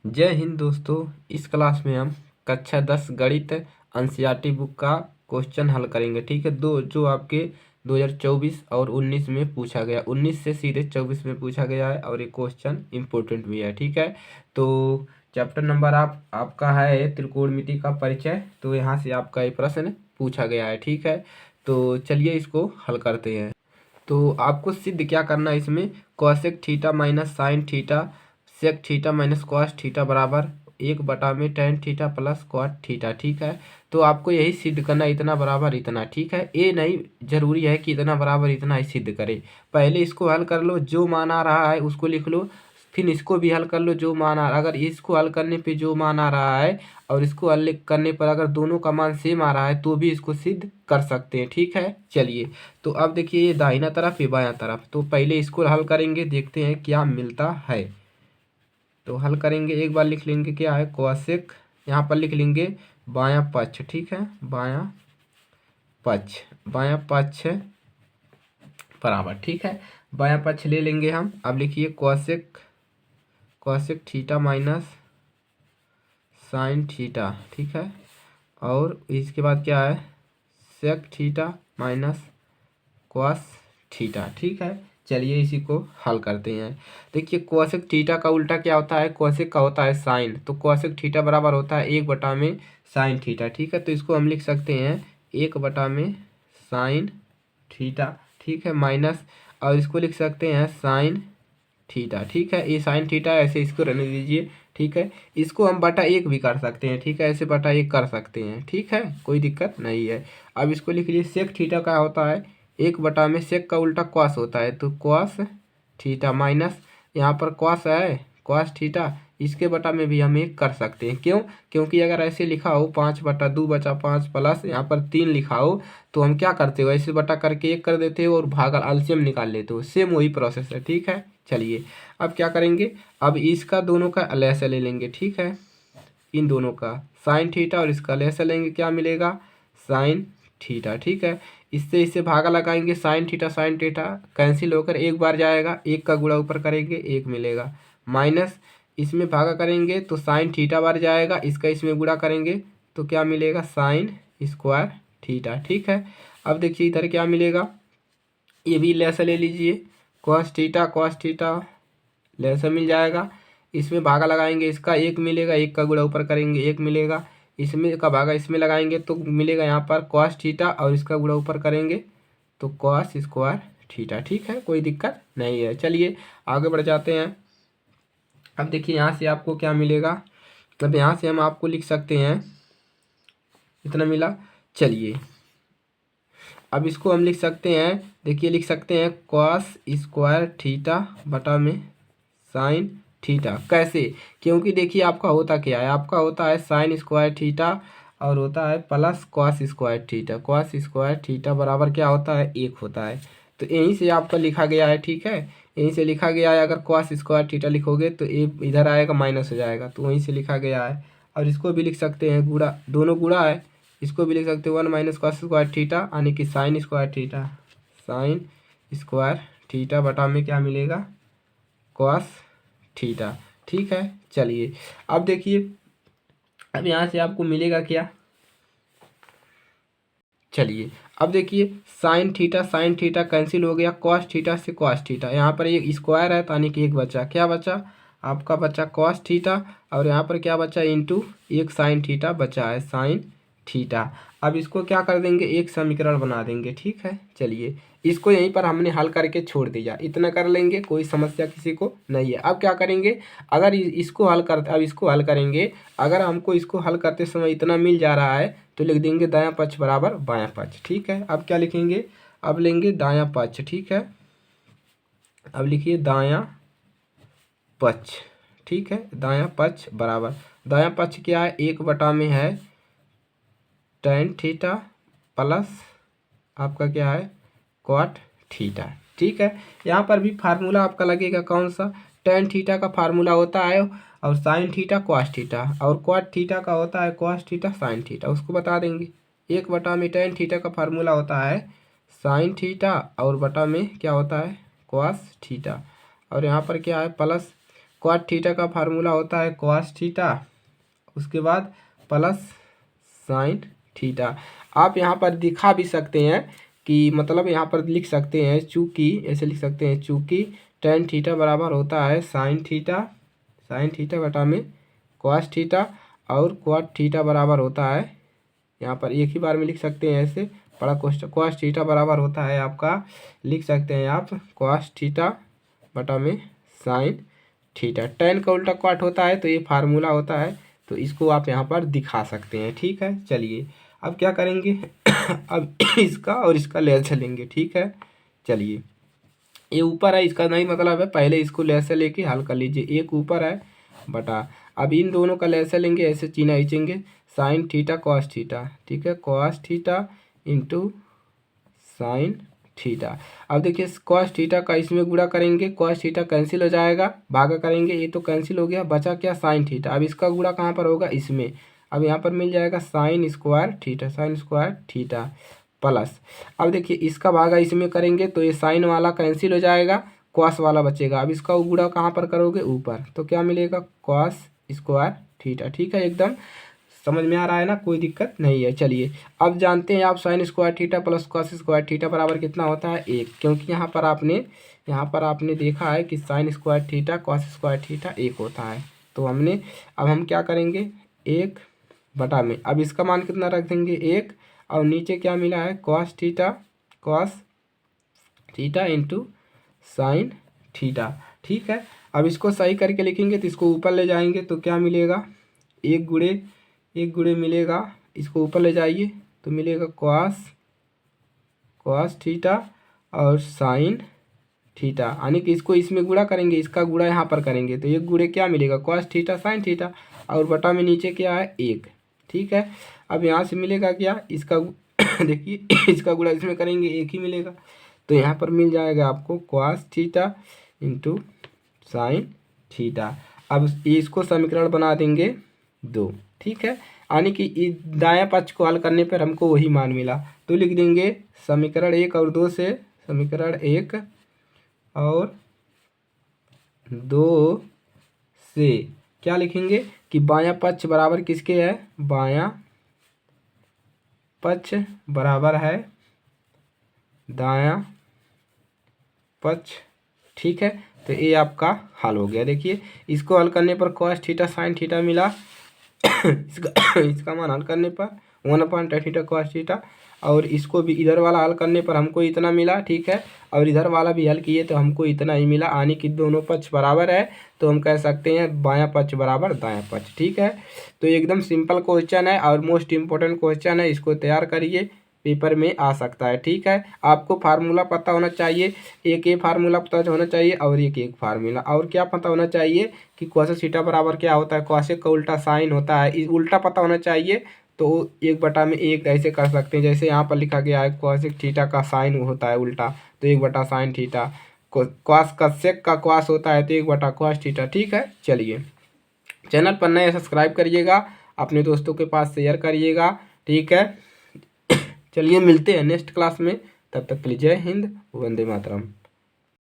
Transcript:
जय हिंद दोस्तों। इस क्लास में हम कक्षा 10 गणित एनसीईआरटी बुक का क्वेश्चन हल करेंगे। ठीक है, दो जो आपके 2024 और 19 में पूछा गया, 19 से सीधे 24 में पूछा गया है और ये क्वेश्चन इम्पोर्टेंट भी है। ठीक है, तो चैप्टर नंबर आपका है त्रिकोणमिति का परिचय। तो यहाँ से आपका ये प्रश्न पूछा गया है। ठीक है, तो चलिए इसको हल करते हैं। तो आपको सिद्ध क्या करना है इसमें, cosec theta minus sine theta sec theta minus cos theta बराबर 1/में tan theta plus cot theta. ठीक है, तो आपको यही सिद्ध करना, इतना बराबर इतना। ठीक है, ये नहीं जरूरी है कि इतना बराबर इतना ही सिद्ध करे। पहले इसको हल कर लो, जो मान आ रहा है उसको लिख लो, फिर इसको भी हल कर लो जो मान आ रहा है। अगर इसको हल करने पे जो मान आ रहा है और इसको हल करने पर अगर दोनों का मान सेम आ रहा है तो भी इसको सिद्ध कर सकते हैं। ठीक है, चलिए तो अब देखिए ये दाहिना तरफ ये बायां तरफ, तो पहले इसको हल करेंगे, देखते हैं क्या मिलता है। तो हल करेंगे, एक बार लिख लेंगे क्या है कोसेक, यहाँ पर लिख लेंगे बायां पक्ष। ठीक है, बायां पक्ष बराबर। ठीक है, बायां पक्ष ले लेंगे हम। अब लिखिए cosec theta minus sine theta. ठीक है, और इसके बाद क्या है sec theta minus cos theta. ठीक है, चलिए इसी को हल करते हैं। देखिए कोसेक थीटा का उल्टा क्या होता है, कोसेक का होता है साइन, तो कोसेक थीटा बराबर होता है 1/में साइन थीटा। ठीक है, तो इसको हम लिख सकते हैं 1/में साइन थीटा। ठीक है, माइनस, और इसको लिख सकते हैं साइन थीटा। ठीक है, ये साइन थीटा ऐसे इसको रहने दीजिए। ठीक है, इसको हम बटा 1 भी कर सकते हैं। ठीक है, ऐसे बटा 1 कर सकते हैं। ठीक है, कोई दिक्कत नहीं है। अब इसको लिख लीजिए सेक थीटा का होता है 1/में सेक का उल्टा कॉस होता है, तो कॉस थीटा माइनस यहाँ पर कॉस है कॉस थीटा, इसके बटा में भी हम 1 कर सकते हैं। क्यों, क्योंकि अगर ऐसे लिखा हो 5/2 बचा 5 प्लस यहाँ पर 3 लिखा हो तो हम क्या करते हो, ऐसे बटा करके 1 कर देते हो और भागा एलसीएम निकाल लेते हो। सेम वही प्रोसेस है। ठीक है, चलिए अब क्या करेंगे, अब इसका दोनों का लहसा ले लेंगे। ठीक है, इन दोनों का साइन थीटा और इसका लहसा लेंगे, क्या मिलेगा साइन थीटा। ठीक है, इससे इससे भागा लगाएंगे, साइन थीटा कैंसिल होकर एक बार जाएगा, एक का गुणा ऊपर करेंगे 1 मिलेगा, माइनस इसमें भागा करेंगे तो साइन थीटा बार जाएगा, इसका इसमें गुणा करेंगे तो क्या मिलेगा साइन स्क्वायर थीटा। ठीक है, अब देखिए इधर क्या मिलेगा, ये भी लहसा ले लीजिए, कॉस थीटा लहसा मिल जाएगा, इसमें भागा लगाएंगे, इसका 1 मिलेगा, 1 का गुणा ऊपर करेंगे 1 मिलेगा, इसमें का भागा इसमें लगाएंगे तो मिलेगा यहाँ पर कॉस थीटा और इसका गुणा ऊपर करेंगे तो कॉस स्क्वायर थीटा। ठीक है, कोई दिक्कत नहीं है। चलिए आगे बढ़ जाते हैं। अब देखिए यहाँ से आपको क्या मिलेगा, मतलब यहाँ से हम आपको लिख सकते हैं इतना मिला। चलिए अब इसको हम लिख सकते हैं, देखिए लिख सकते हैं कॉस स्क्वायर थीटा बटा में साइन थीटा। कैसे, क्योंकि देखिए आपका होता क्या है, आपका होता है साइन स्क्वायर थीटा और होता है plus cos square theta. Cos square theta बराबर क्या होता है 1 होता है, तो यहीं से आपका लिखा गया है। ठीक है, यहीं से लिखा गया है, अगर कॉस स्क्वायर थीटा लिखोगे तो ये इधर आएगा माइनस हो जाएगा, तो वहीं से लिखा गया है। और इसको भी लिख सकते हैं गुणा, दोनों गुणा है, इसको भी लिख सकते हैं 1 माइनस कॉस स्क्वायर थीटा यानी कि साइन स्क्वायर थीटा बटा में क्या मिलेगा कॉस थीटा। ठीक है, चलिए अब देखिए, अब यहाँ से आपको मिलेगा क्या, चलिए अब देखिए साइन थीटा कैंसिल हो गया, कॉस थीटा से कॉस थीटा, यहाँ पर एक स्क्वायर है तो यानी कि एक बचा, क्या बचा आपका बचा कॉस थीटा, और यहाँ पर क्या बचा इंटू एक साइन थीटा बचा है साइन थीटा। अब इसको क्या कर देंगे, एक समीकरण बना देंगे। ठीक है, चलिए इसको यहीं पर हमने हल करके छोड़ दिया, इतना कर लेंगे, कोई समस्या किसी को नहीं है। अब क्या करेंगे, अगर इसको हल करते, अब इसको हल करेंगे, अगर हमको इसको हल करते समय इतना मिल जा रहा है तो लिख देंगे दायां पक्ष बराबर बायां पक्ष। ठीक है, अब क्या लिखेंगे, अब लेंगे दायां पक्ष। ठीक है, अब लिखिए दायां पक्ष। ठीक है, दायां पक्ष बराबर, दायां पक्ष क्या है 1 में है टेन थीटा प्लस आपका क्या है कॉट थीटा। ठीक है, यहाँ पर भी फार्मूला आपका लगेगा कौन सा, टेन थीटा का फार्मूला होता है और साइन थीटा कॉस थीटा, और कॉट थीटा का होता है कॉस थीटा साइन थीटा, उसको बता देंगे। 1 में टेन थीटा का फार्मूला होता है साइन थीटा और बटा में क्या होता है कॉस थीटा, और यहाँ पर क्या है प्लस क्वाट थीटा का फार्मूला होता है कॉस थीटा, उसके बाद प्लस साइन थीटा। आप यहाँ पर दिखा भी सकते हैं कि मतलब यहाँ पर लिख सकते हैं चूँकि, ऐसे लिख सकते हैं चूँकि टेन थीटा बराबर होता है साइन थीटा बटा में कॉस थीटा, और क्वाट थीटा बराबर होता है, यहाँ पर एक ही बार में लिख सकते हैं ऐसे, बड़ा कॉस थीटा बराबर होता है आपका, लिख सकते हैं आप कॉस थीटा बटा में साइन थीटा। टेन का उल्टा क्वाट होता है तो ये फार्मूला होता है, तो इसको आप यहाँ पर दिखा सकते हैं। ठीक है, चलिए अब क्या करेंगे अब इसका और इसका ले चलेंगे। ठीक है, चलिए ये ऊपर है, इसका नहीं मतलब है, पहले इसको लेसे लेके हल कर लीजिए। एक ऊपर है बटा, अब इन दोनों का लेसे लेंगे, ऐसे चिन्ह खींचेंगे, साइन थीटा कॉस थीटा। ठीक है, cos theta into sine theta. अब देखिए कॉस थीटा का इसमें गुणा करेंगे, कॉस थीटा कैंसिल हो जाएगा, भागा करेंगे, ये तो कैंसिल हो गया, बचा क्या साइन थीटा। अब इसका गुणा कहाँ पर होगा, इसमें। अब यहाँ पर मिल जाएगा साइन स्क्वायर थीटा प्लस, अब देखिए इसका भागा इसमें करेंगे तो ये साइन वाला कैंसिल हो जाएगा, कॉस वाला बचेगा। अब इसका गुणा कहाँ पर करोगे, ऊपर, तो क्या मिलेगा कॉस स्क्वायर थीटा। ठीक है, एकदम समझ में आ रहा है ना, कोई दिक्कत नहीं है। चलिए अब जानते हैं आप sine square theta plus cos square theta बराबर कितना होता है, 1, क्योंकि यहाँ पर आपने देखा है कि sine square theta cos square theta 1 होता है। तो अब हम क्या करेंगे, 1 बटा में, अब इसका मान कितना रख देंगे 1, और नीचे क्या मिला है cos theta into sine theta. ठीक है, अब इसको सही करके लिखेंगे तो इसको ऊपर ले जाएंगे तो क्या मिलेगा, एक गुणे मिलेगा, इसको ऊपर ले जाइए तो मिलेगा कॉस थीटा और साइन थीटा, यानी कि इसको इसमें गुणा करेंगे, इसका गुणा यहाँ पर करेंगे तो एक गुणे क्या मिलेगा कॉस थीटा साइन थीटा, और बटा में नीचे क्या है 1। ठीक है, अब यहाँ से मिलेगा क्या, इसका देखिए इसका गुणा इसमें करेंगे 1 ही मिलेगा, तो यहाँ पर मिल जाएगा आपको cos theta into sine theta. अब इसको समीकरण बना देंगे 2। ठीक है, यानी कि दायां पक्ष को हल करने पर हमको वही मान मिला, तो लिख देंगे समीकरण 1 और 2 से, समीकरण 1 और 2 से क्या लिखेंगे कि बायां पक्ष बराबर किसके है, बायां पक्ष बराबर है दायां पक्ष। ठीक है, तो ये आपका हल हो गया। देखिए इसको हल करने पर कॉस थीटा साइन थीटा मिला इसका मान हल करने पर 1/tan थीटा कॉस थीटा, और इसको भी इधर वाला हल करने पर हमको इतना मिला। ठीक है, और इधर वाला भी हल किए तो हमको इतना ही मिला, यानी कि दोनों पक्ष बराबर है, तो हम कह सकते हैं बायां पक्ष बराबर दायां पक्ष। ठीक है, तो एकदम सिंपल क्वेश्चन है और मोस्ट इम्पोर्टेंट क्वेश्चन है, इसको तैयार करिए, पेपर में आ सकता है। ठीक है, आपको फार्मूला पता होना चाहिए, एक ये फार्मूला पता होना चाहिए और एक फार्मूला, और क्या पता होना चाहिए कि कॉसेक थीटा बराबर क्या होता है, कॉसेक का उल्टा साइन होता है, इस उल्टा पता होना चाहिए, तो 1/1 ऐसे कर सकते हैं, जैसे यहाँ पर लिखा गया है कॉसेक थीटा का साइन होता है उल्टा, तो 1/sin थीटा, कॉस का सेक का कॉस होता है तो 1/cos थीटा। ठीक है, चलिए चैनल पर नए सब्सक्राइब करिएगा, अपने दोस्तों के पास शेयर करिएगा। ठीक है, चलिए मिलते हैं नेक्स्ट क्लास में, तब तक के लिए जय हिंद, वंदे मातरम।